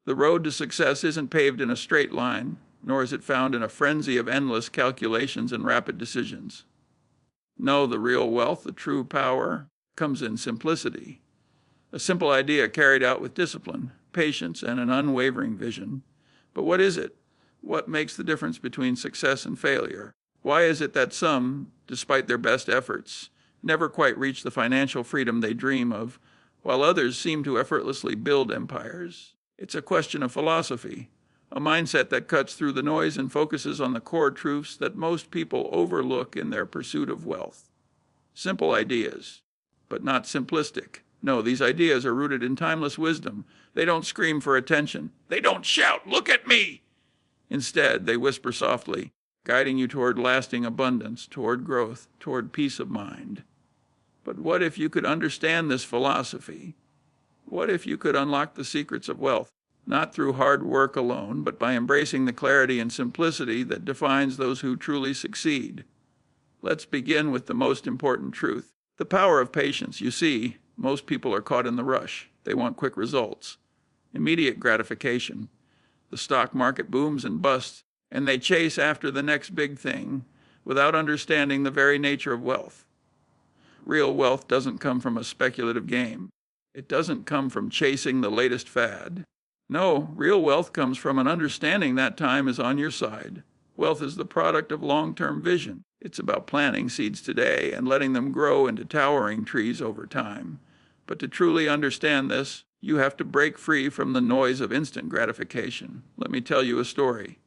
The road to success isn't paved in a straight line, nor is it found in a frenzy of endless calculations and rapid decisions. No, the real wealth, the true power, comes in simplicity. A simple idea carried out with discipline, patience, and an unwavering vision. But what is it? What makes the difference between success and failure? Why is it that some, despite their best efforts, never quite reach the financial freedom they dream of, while others seem to effortlessly build empires? It's a question of philosophy, a mindset that cuts through the noise and focuses on the core truths that most people overlook in their pursuit of wealth. Simple ideas, but not simplistic. No, these ideas are rooted in timeless wisdom. They don't scream for attention. They don't shout, "Look at me!" Instead, they whisper softly, guiding you toward lasting abundance, toward growth, toward peace of mind. But what if you could understand this philosophy? What if you could unlock the secrets of wealth, not through hard work alone, but by embracing the clarity and simplicity that defines those who truly succeed? Let's begin with the most important truth, the power of patience. You see, most people are caught in the rush. They want quick results, immediate gratification. The stock market booms and busts, and they chase after the next big thing without understanding the very nature of wealth. Real wealth doesn't come from a speculative game. It doesn't come from chasing the latest fad. No, real wealth comes from an understanding that time is on your side. Wealth is the product of long-term vision. It's about planting seeds today and letting them grow into towering trees over time. But to truly understand this, you have to break free from the noise of instant gratification. Let me tell you a story.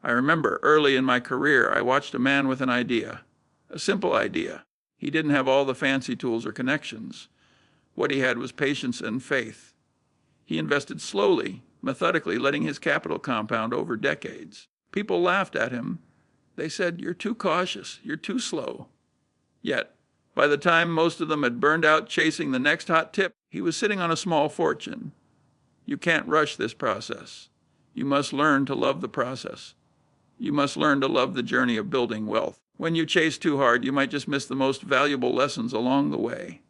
I remember early in my career, I watched a man with an idea, a simple idea. He didn't have all the fancy tools or connections. What he had was patience and faith. He invested slowly, methodically, letting his capital compound over decades. People laughed at him. They said, "You're too cautious. You're too slow." Yet, by the time most of them had burned out chasing the next hot tip, he was sitting on a small fortune. You can't rush this process. You must learn to love the process. You must learn to love the journey of building wealth. When you chase too hard, you might just miss the most valuable lessons along the way.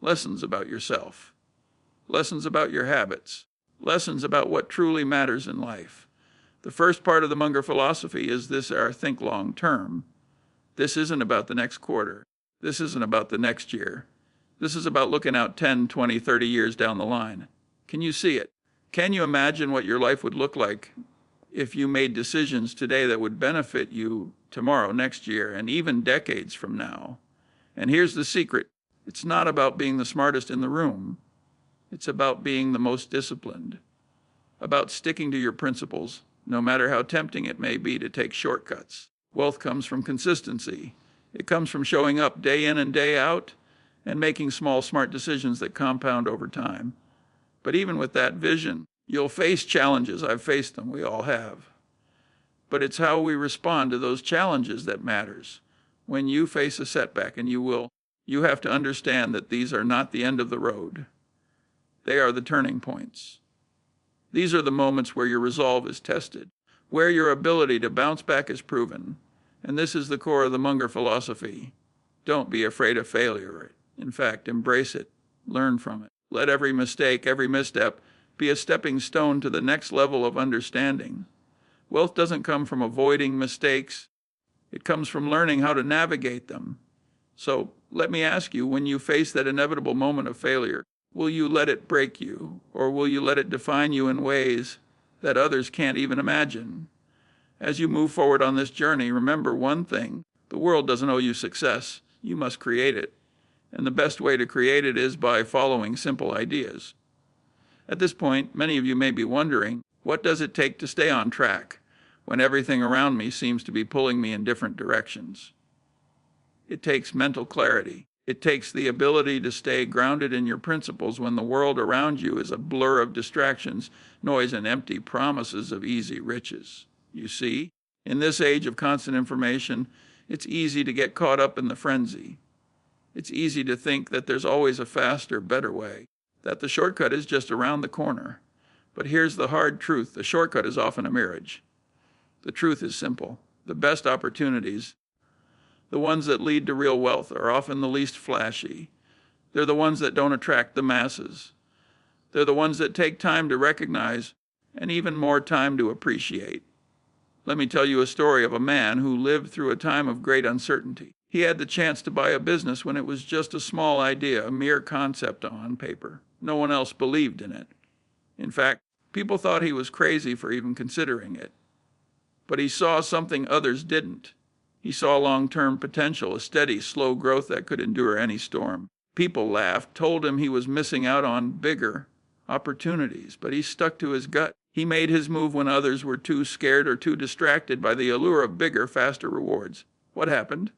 Lessons about yourself. Lessons about your habits. Lessons about what truly matters in life. The first part of the Munger philosophy is this: our think long term. This isn't about the next quarter. This isn't about the next year. This is about looking out 10, 20, 30 years down the line. Can you see it? Can you imagine what your life would look like if you made decisions today that would benefit you tomorrow, next year, and even decades from now? And here's the secret. It's not about being the smartest in the room. It's about being the most disciplined, about sticking to your principles, no matter how tempting it may be to take shortcuts. Wealth comes from consistency. It comes from showing up day in and day out and making small, smart decisions that compound over time. But even with that vision, you'll face challenges. I've faced them. We all have. But it's how we respond to those challenges that matters. When you face a setback, and you will, you have to understand that these are not the end of the road. They are the turning points. These are the moments where your resolve is tested, where your ability to bounce back is proven. And this is the core of the Munger philosophy. Don't be afraid of failure. In fact, embrace it. Learn from it. Let every mistake, every misstep, be a stepping stone to the next level of understanding. Wealth doesn't come from avoiding mistakes. It comes from learning how to navigate them. So let me ask you, when you face that inevitable moment of failure, will you let it break you, or will you let it define you in ways that others can't even imagine? As you move forward on this journey, remember one thing: the world doesn't owe you success. You must create it. And the best way to create it is by following simple ideas. At this point, many of you may be wondering, what does it take to stay on track when everything around me seems to be pulling me in different directions? It takes mental clarity. It takes the ability to stay grounded in your principles when the world around you is a blur of distractions, noise, and empty promises of easy riches. You see, in this age of constant information, it's easy to get caught up in the frenzy. It's easy to think that there's always a faster, better way, that the shortcut is just around the corner. But here's the hard truth: the shortcut is often a mirage. The truth is simple. The best opportunities, the ones that lead to real wealth, are often the least flashy. They're the ones that don't attract the masses. They're the ones that take time to recognize and even more time to appreciate. Let me tell you a story of a man who lived through a time of great uncertainty. He had the chance to buy a business when it was just a small idea, a mere concept on paper. No one else believed in it. In fact, people thought he was crazy for even considering it. But he saw something others didn't. He saw long-term potential, a steady, slow growth that could endure any storm. People laughed, told him he was missing out on bigger opportunities, but he stuck to his gut. He made his move when others were too scared or too distracted by the allure of bigger, faster rewards. What happened?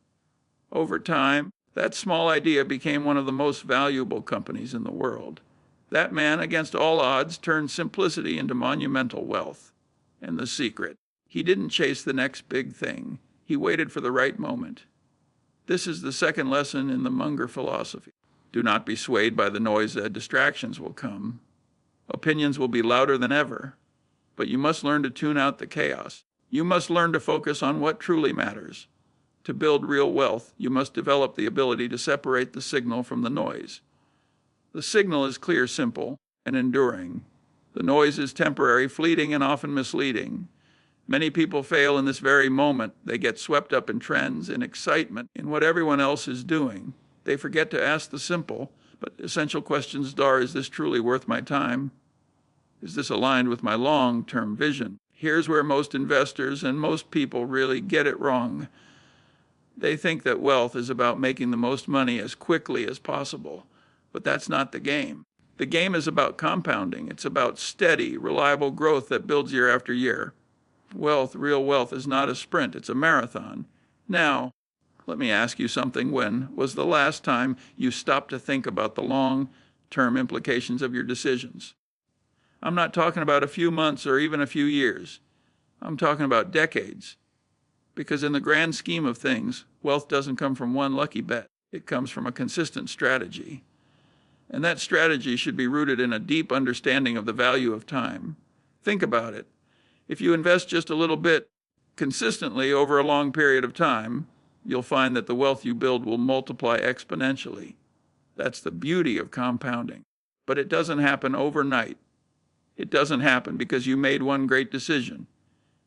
Over time, that small idea became one of the most valuable companies in the world. That man, against all odds, turned simplicity into monumental wealth. And the secret: he didn't chase the next big thing. He waited for the right moment. This is the second lesson in the Munger philosophy. Do not be swayed by the noise that distractions will come. Opinions will be louder than ever. But you must learn to tune out the chaos. You must learn to focus on what truly matters. To build real wealth, you must develop the ability to separate the signal from the noise. The signal is clear, simple, and enduring. The noise is temporary, fleeting, and often misleading. Many people fail in this very moment. They get swept up in trends, in excitement, in what everyone else is doing. They forget to ask the simple but essential questions: is this truly worth my time? Is this aligned with my long-term vision? Here's where most investors and most people really get it wrong. They think that wealth is about making the most money as quickly as possible, but that's not the game. The game is about compounding. It's about steady, reliable growth that builds year after year. Wealth, real wealth, is not a sprint, it's a marathon. Now, let me ask you something. When was the last time you stopped to think about the long-term implications of your decisions? I'm not talking about a few months or even a few years. I'm talking about decades. Because in the grand scheme of things, wealth doesn't come from one lucky bet. It comes from a consistent strategy. And that strategy should be rooted in a deep understanding of the value of time. Think about it. If you invest just a little bit consistently over a long period of time, you'll find that the wealth you build will multiply exponentially. That's the beauty of compounding. But it doesn't happen overnight. It doesn't happen because you made one great decision.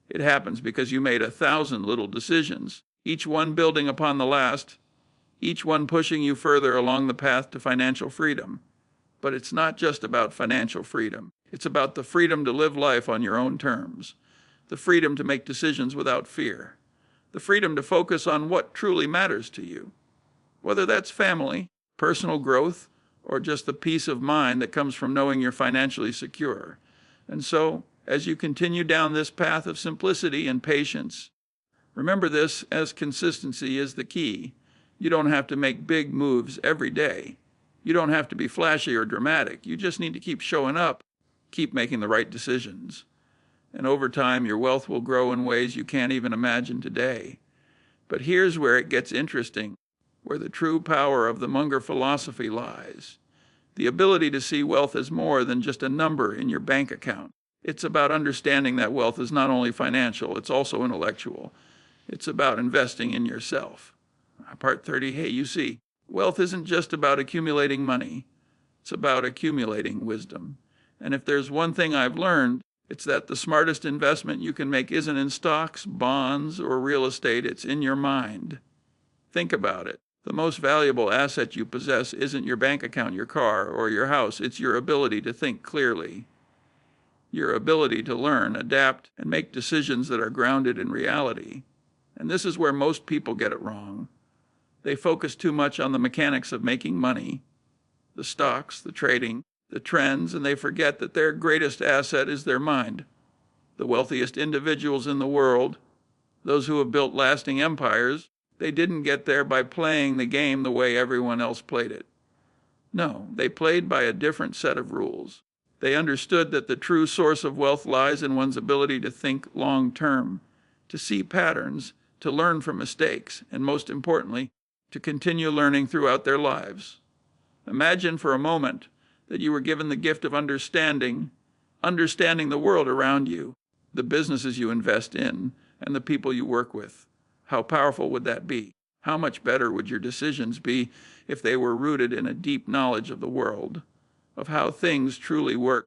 It happens because you made 1,000 little decisions, each one building upon the last, each one pushing you further along the path to financial freedom. But it's not just about financial freedom. It's about the freedom to live life on your own terms, the freedom to make decisions without fear, the freedom to focus on what truly matters to you, whether that's family, personal growth, or just the peace of mind that comes from knowing you're financially secure. And so, as you continue down this path of simplicity and patience, remember this: as consistency is the key. You don't have to make big moves every day. You don't have to be flashy or dramatic. You just need to keep showing up, keep making the right decisions. And over time, your wealth will grow in ways you can't even imagine today. But here's where it gets interesting, where the true power of the Munger philosophy lies. The ability to see wealth as more than just a number in your bank account. It's about understanding that wealth is not only financial, it's also intellectual. It's about investing in yourself. Part 30, hey, you see, wealth isn't just about accumulating money. It's about accumulating wisdom. And if there's one thing I've learned, it's that the smartest investment you can make isn't in stocks, bonds, or real estate. It's in your mind. Think about it. The most valuable asset you possess isn't your bank account, your car, or your house. It's your ability to think clearly. Your ability to learn, adapt, and make decisions that are grounded in reality. And this is where most people get it wrong. They focus too much on the mechanics of making money, the stocks, the trading, the trends, and they forget that their greatest asset is their mind. The wealthiest individuals in the world, those who have built lasting empires, they didn't get there by playing the game the way everyone else played it. No, they played by a different set of rules. They understood that the true source of wealth lies in one's ability to think long-term, to see patterns, to learn from mistakes, and most importantly, to continue learning throughout their lives. Imagine for a moment that you were given the gift of understanding the world around you, the businesses you invest in, and the people you work with. How powerful would that be? How much better would your decisions be if they were rooted in a deep knowledge of the world, of how things truly work,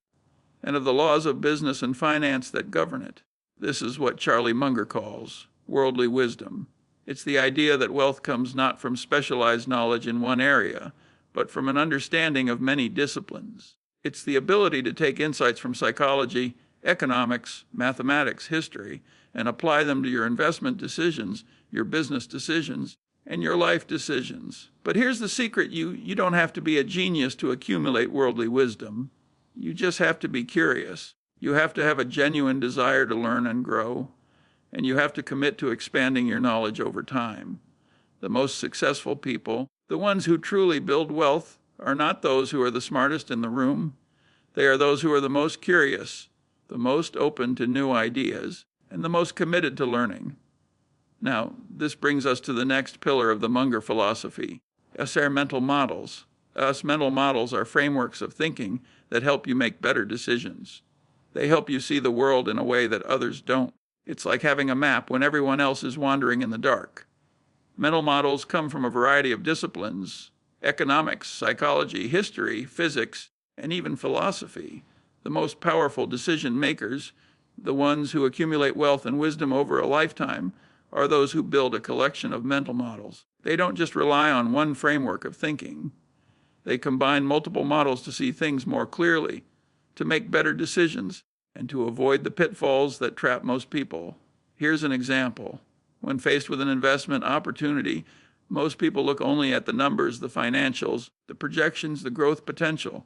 and of the laws of business and finance that govern it. This is what Charlie Munger calls worldly wisdom. It's the idea that wealth comes not from specialized knowledge in one area, but from an understanding of many disciplines. It's the ability to take insights from psychology, economics, mathematics, history, and apply them to your investment decisions, your business decisions, and your life decisions. But here's the secret. You don't have to be a genius to accumulate worldly wisdom. You just have to be curious. You have to have a genuine desire to learn and grow, and you have to commit to expanding your knowledge over time. The most successful people, the ones who truly build wealth, are not those who are the smartest in the room. They are those who are the most curious, the most open to new ideas, and the most committed to learning. Now, this brings us to the next pillar of the Munger philosophy. Us are mental models. Us mental models are frameworks of thinking that help you make better decisions. They help you see the world in a way that others don't. It's like having a map when everyone else is wandering in the dark. Mental models come from a variety of disciplines: economics, psychology, history, physics, and even philosophy. The most powerful decision makers, the ones who accumulate wealth and wisdom over a lifetime, are those who build a collection of mental models. They don't just rely on one framework of thinking. They combine multiple models to see things more clearly, to make better decisions, and to avoid the pitfalls that trap most people. Here's an example. When faced with an investment opportunity, most people look only at the numbers, the financials, the projections, the growth potential.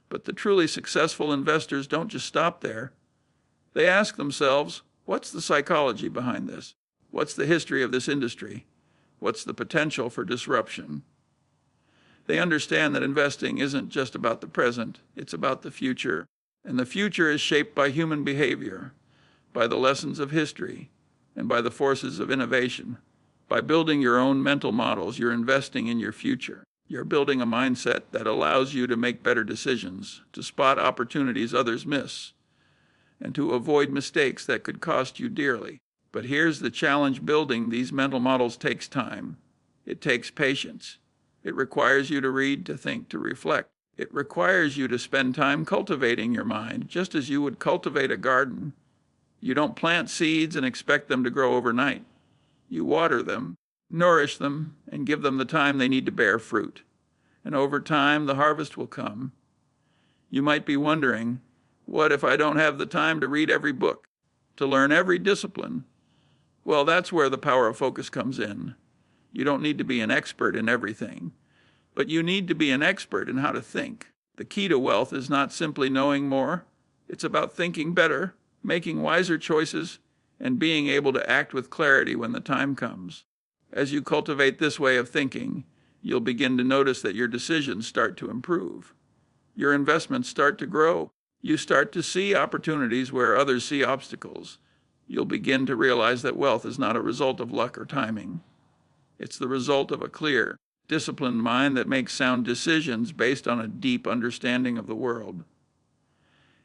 But the truly successful investors don't just stop there. They ask themselves, what's the psychology behind this? What's the history of this industry? What's the potential for disruption? They understand that investing isn't just about the present, it's about the future. And the future is shaped by human behavior, by the lessons of history, and by the forces of innovation. By building your own mental models, you're investing in your future. You're building a mindset that allows you to make better decisions, to spot opportunities others miss, and to avoid mistakes that could cost you dearly. But here's the challenge: building these mental models takes time. It takes patience. It requires you to read, to think, to reflect. It requires you to spend time cultivating your mind, just as you would cultivate a garden. You don't plant seeds and expect them to grow overnight. You water them, nourish them, and give them the time they need to bear fruit. And over time, the harvest will come. You might be wondering, what if I don't have the time to read every book, to learn every discipline? Well, that's where the power of focus comes in. You don't need to be an expert in everything, but you need to be an expert in how to think. The key to wealth is not simply knowing more. It's about thinking better, making wiser choices, and being able to act with clarity when the time comes. As you cultivate this way of thinking, you'll begin to notice that your decisions start to improve. Your investments start to grow. You start to see opportunities where others see obstacles. You'll begin to realize that wealth is not a result of luck or timing. It's the result of a clear, disciplined mind that makes sound decisions based on a deep understanding of the world.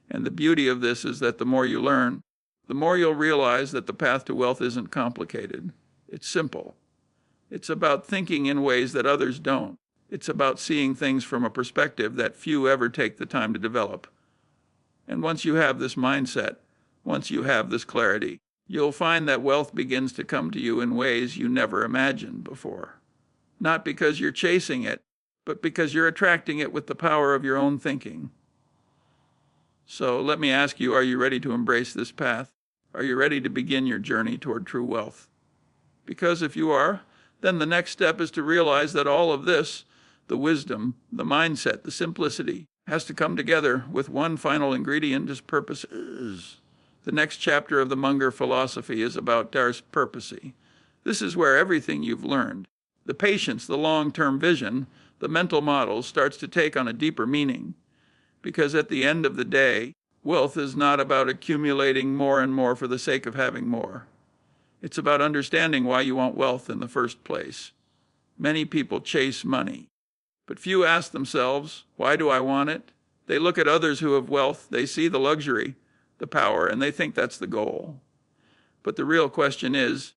And the beauty of this is that the more you learn, the more you'll realize that the path to wealth isn't complicated. It's simple. It's about thinking in ways that others don't. It's about seeing things from a perspective that few ever take the time to develop. And once you have this mindset, once you have this clarity, you'll find that wealth begins to come to you in ways you never imagined before. Not because you're chasing it, but because you're attracting it with the power of your own thinking. So let me ask you, are you ready to embrace this path? Are you ready to begin your journey toward true wealth? Because if you are, then the next step is to realize that all of this, the wisdom, the mindset, the simplicity, has to come together with one final ingredient: as purpose is. The next chapter of the Munger philosophy is about das Purposey. This is where everything you've learned, the patience, the long-term vision, the mental models, starts to take on a deeper meaning. Because at the end of the day, wealth is not about accumulating more and more for the sake of having more. It's about understanding why you want wealth in the first place. Many people chase money, but few ask themselves, why do I want it? They look at others who have wealth, they see the luxury, the power, and they think that's the goal. But the real question is,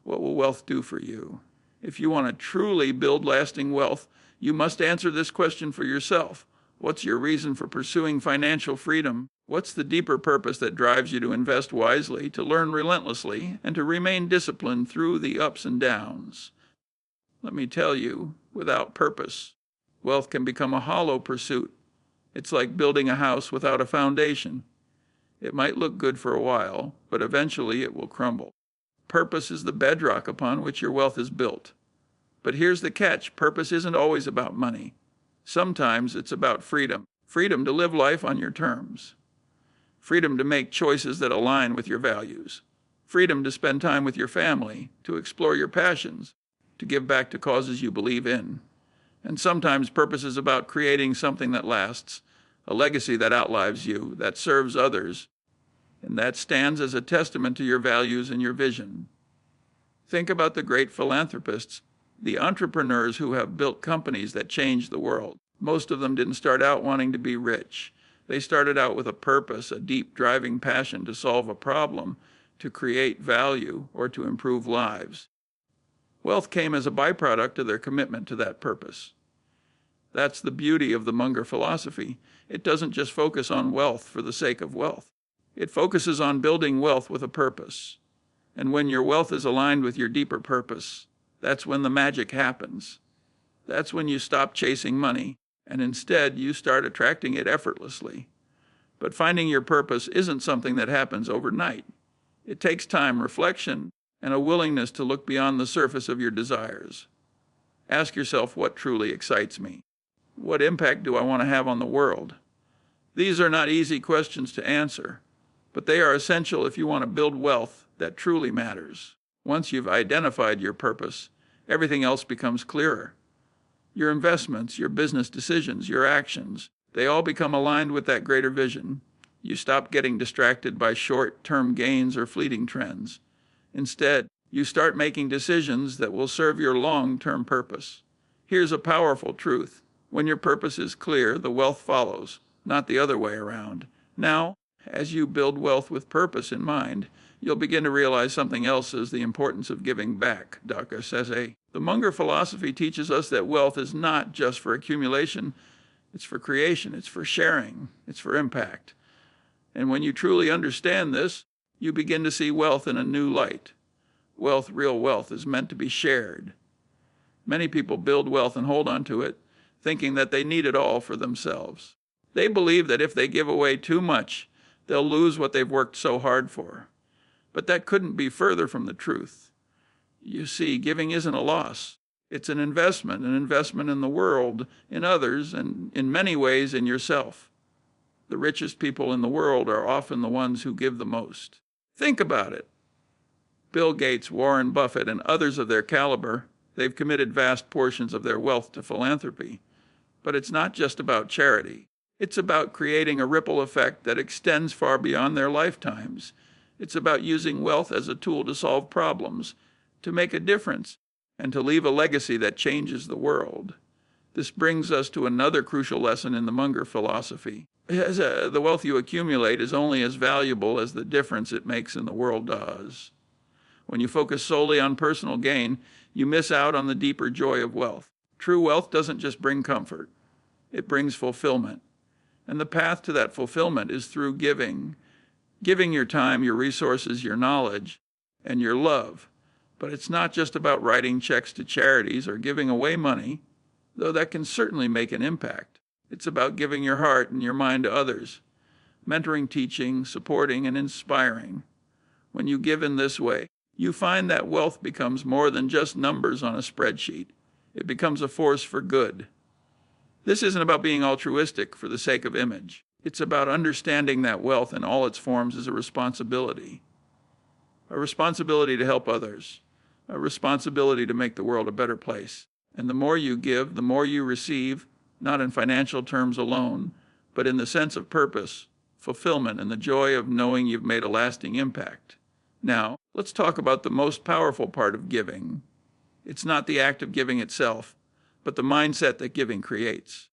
what will wealth do for you? If you want to truly build lasting wealth, you must answer this question for yourself. What's your reason for pursuing financial freedom? What's the deeper purpose that drives you to invest wisely, to learn relentlessly, and to remain disciplined through the ups and downs? Let me tell you, without purpose, wealth can become a hollow pursuit. It's like building a house without a foundation. It might look good for a while, but eventually it will crumble. Purpose is the bedrock upon which your wealth is built. But here's the catch. Purpose isn't always about money. Sometimes it's about freedom. Freedom to live life on your terms. Freedom to make choices that align with your values. Freedom to spend time with your family, to explore your passions, to give back to causes you believe in. And sometimes purpose is about creating something that lasts, a legacy that outlives you, that serves others, and that stands as a testament to your values and your vision. Think about the great philanthropists, the entrepreneurs who have built companies that changed the world. Most of them didn't start out wanting to be rich. They started out with a purpose, a deep driving passion to solve a problem, to create value, or to improve lives. Wealth came as a byproduct of their commitment to that purpose. That's the beauty of the Munger philosophy. It doesn't just focus on wealth for the sake of wealth. It focuses on building wealth with a purpose. And when your wealth is aligned with your deeper purpose, that's when the magic happens. That's when you stop chasing money, and instead you start attracting it effortlessly. But finding your purpose isn't something that happens overnight. It takes time, reflection, and a willingness to look beyond the surface of your desires. Ask yourself, what truly excites me? What impact do I want to have on the world? These are not easy questions to answer, but they are essential if you want to build wealth that truly matters. Once you've identified your purpose, everything else becomes clearer. Your investments, your business decisions, your actions, they all become aligned with that greater vision. You stop getting distracted by short-term gains or fleeting trends. Instead, you start making decisions that will serve your long-term purpose. Here's a powerful truth. When your purpose is clear, the wealth follows, not the other way around. Now, as you build wealth with purpose in mind, you'll begin to realize something else is the importance of giving back. Dr. Sese. The Munger philosophy teaches us that wealth is not just for accumulation, it's for creation, it's for sharing, it's for impact. And when you truly understand this, you begin to see wealth in a new light. Wealth, real wealth, is meant to be shared. Many people build wealth and hold on to it, thinking that they need it all for themselves. They believe that if they give away too much, they'll lose what they've worked so hard for. But that couldn't be further from the truth. You see, giving isn't a loss. It's an investment in the world, in others, and in many ways in yourself. The richest people in the world are often the ones who give the most. Think about it. Bill Gates, Warren Buffett, and others of their caliber, they've committed vast portions of their wealth to philanthropy. But it's not just about charity. It's about creating a ripple effect that extends far beyond their lifetimes. It's about using wealth as a tool to solve problems, to make a difference, and to leave a legacy that changes the world. This brings us to another crucial lesson in the Munger philosophy. The wealth you accumulate is only as valuable as the difference it makes in the world does. When you focus solely on personal gain, you miss out on the deeper joy of wealth. True wealth doesn't just bring comfort. It brings fulfillment. And the path to that fulfillment is through giving. Giving your time, your resources, your knowledge, and your love. But it's not just about writing checks to charities or giving away money, though that can certainly make an impact. It's about giving your heart and your mind to others, mentoring, teaching, supporting, and inspiring. When you give in this way, you find that wealth becomes more than just numbers on a spreadsheet. It becomes a force for good. This isn't about being altruistic for the sake of image. It's about understanding that wealth in all its forms is a responsibility to help others, a responsibility to make the world a better place. And the more you give, the more you receive, not in financial terms alone, but in the sense of purpose, fulfillment, and the joy of knowing you've made a lasting impact. Now, let's talk about the most powerful part of giving. It's not the act of giving itself, but the mindset that giving creates.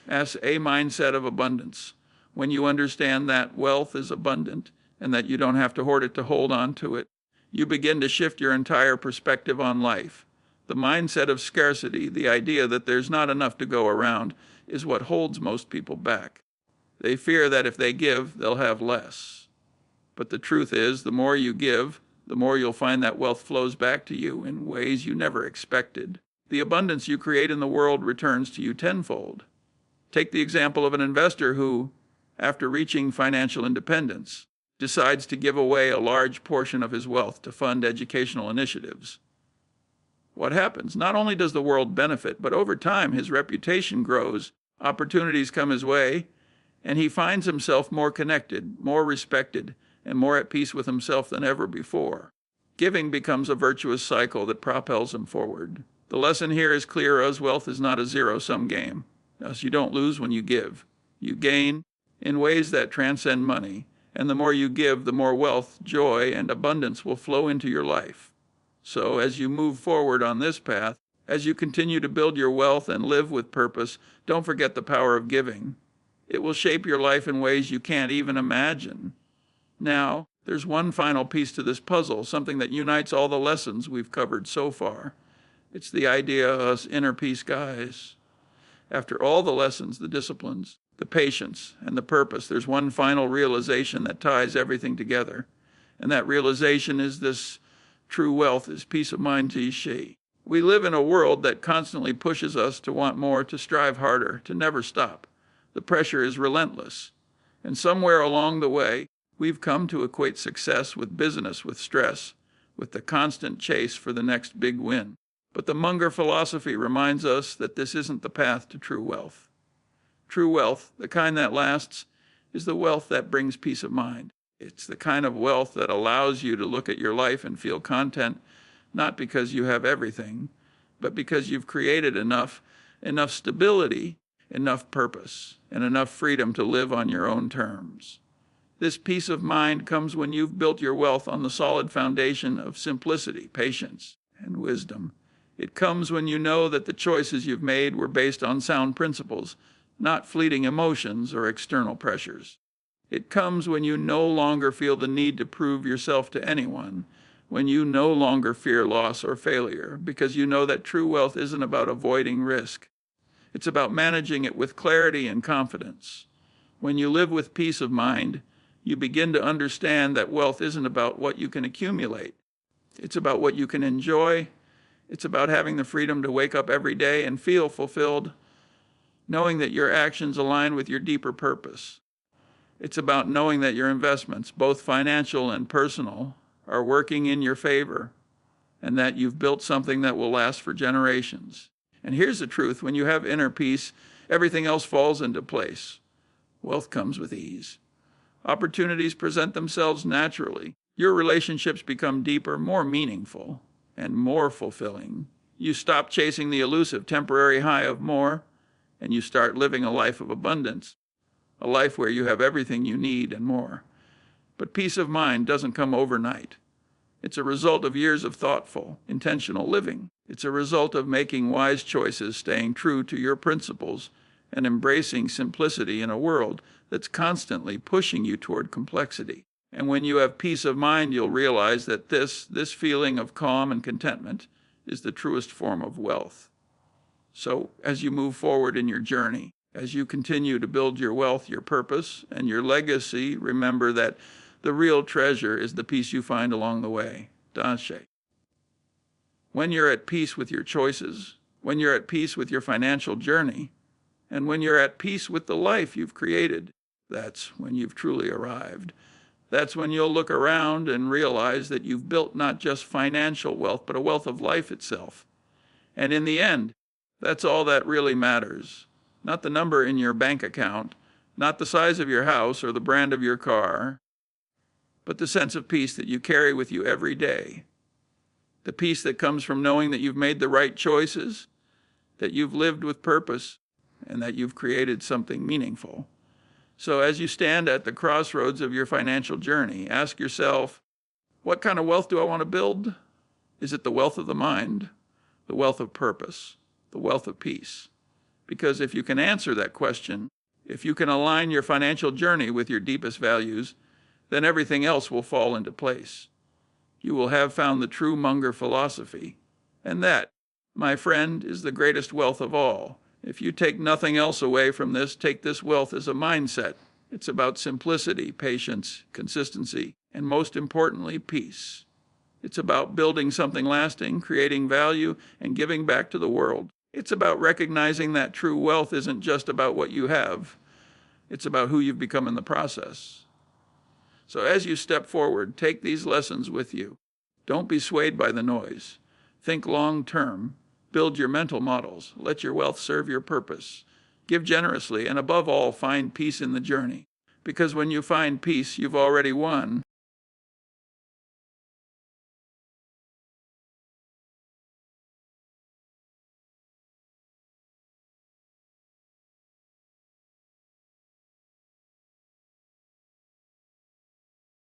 As a mindset of abundance. When you understand that wealth is abundant and that you don't have to hoard it to hold on to it, you begin to shift your entire perspective on life. The mindset of scarcity, the idea that there's not enough to go around, is what holds most people back. They fear that if they give, they'll have less. But the truth is, the more you give, the more you'll find that wealth flows back to you in ways you never expected. The abundance you create in the world returns to you tenfold. Take the example of an investor who, after reaching financial independence, decides to give away a large portion of his wealth to fund educational initiatives. What happens? Not only does the world benefit, but over time his reputation grows, opportunities come his way, and he finds himself more connected, more respected, and more at peace with himself than ever before. Giving becomes a virtuous cycle that propels him forward. The lesson here is clear as wealth is not a zero-sum game. Thus, you don't lose when you give. You gain in ways that transcend money, and the more you give, the more wealth, joy, and abundance will flow into your life. So, as you move forward on this path, as you continue to build your wealth and live with purpose, don't forget the power of giving. It will shape your life in ways you can't even imagine. Now, there's one final piece to this puzzle, something that unites all the lessons we've covered so far. It's the idea of us inner peace guys. After all the lessons, the disciplines, the patience, and the purpose, there's one final realization that ties everything together. And that realization is this: true wealth is peace of mind cliché. We live in a world that constantly pushes us to want more, to strive harder, to never stop. The pressure is relentless. And somewhere along the way, we've come to equate success with business, with stress, with the constant chase for the next big win. But the Munger philosophy reminds us that this isn't the path to true wealth. True wealth, the kind that lasts, is the wealth that brings peace of mind. It's the kind of wealth that allows you to look at your life and feel content, not because you have everything, but because you've created enough stability, enough purpose, and enough freedom to live on your own terms. This peace of mind comes when you've built your wealth on the solid foundation of simplicity, patience, and wisdom. It comes when you know that the choices you've made were based on sound principles, not fleeting emotions or external pressures. It comes when you no longer feel the need to prove yourself to anyone, when you no longer fear loss or failure, because you know that true wealth isn't about avoiding risk. It's about managing it with clarity and confidence. When you live with peace of mind, you begin to understand that wealth isn't about what you can accumulate. It's about what you can enjoy. It's about having the freedom to wake up every day and feel fulfilled, knowing that your actions align with your deeper purpose. It's about knowing that your investments, both financial and personal, are working in your favor, and that you've built something that will last for generations. And here's the truth: when you have inner peace, everything else falls into place. Wealth comes with ease. Opportunities present themselves naturally. Your relationships become deeper, more meaningful, and more fulfilling. You stop chasing the elusive temporary high of more, and you start living a life of abundance, a life where you have everything you need and more. But peace of mind doesn't come overnight. It's a result of years of thoughtful, intentional living. It's a result of making wise choices, staying true to your principles, and embracing simplicity in a world that's constantly pushing you toward complexity. And when you have peace of mind, you'll realize that this feeling of calm and contentment is the truest form of wealth. So as you move forward in your journey, as you continue to build your wealth, your purpose, and your legacy, remember that the real treasure is the peace you find along the way. Danshe. When you're at peace with your choices, when you're at peace with your financial journey, and when you're at peace with the life you've created, that's when you've truly arrived. That's when you'll look around and realize that you've built not just financial wealth, but a wealth of life itself. And in the end, that's all that really matters. Not the number in your bank account, not the size of your house or the brand of your car, but the sense of peace that you carry with you every day. The peace that comes from knowing that you've made the right choices, that you've lived with purpose, and that you've created something meaningful. So as you stand at the crossroads of your financial journey, ask yourself, what kind of wealth do I want to build? Is it the wealth of the mind, the wealth of purpose, the wealth of peace? Because if you can answer that question, if you can align your financial journey with your deepest values, then everything else will fall into place. You will have found the true Munger philosophy, and that, my friend, is the greatest wealth of all. If you take nothing else away from this, take this wealth as a mindset. It's about simplicity, patience, consistency, and most importantly, peace. It's about building something lasting, creating value, and giving back to the world. It's about recognizing that true wealth isn't just about what you have. It's about who you've become in the process. So as you step forward, take these lessons with you. Don't be swayed by the noise. Think long term. Build your mental models. Let your wealth serve your purpose. Give generously, and above all, find peace in the journey. Because when you find peace, you've already won.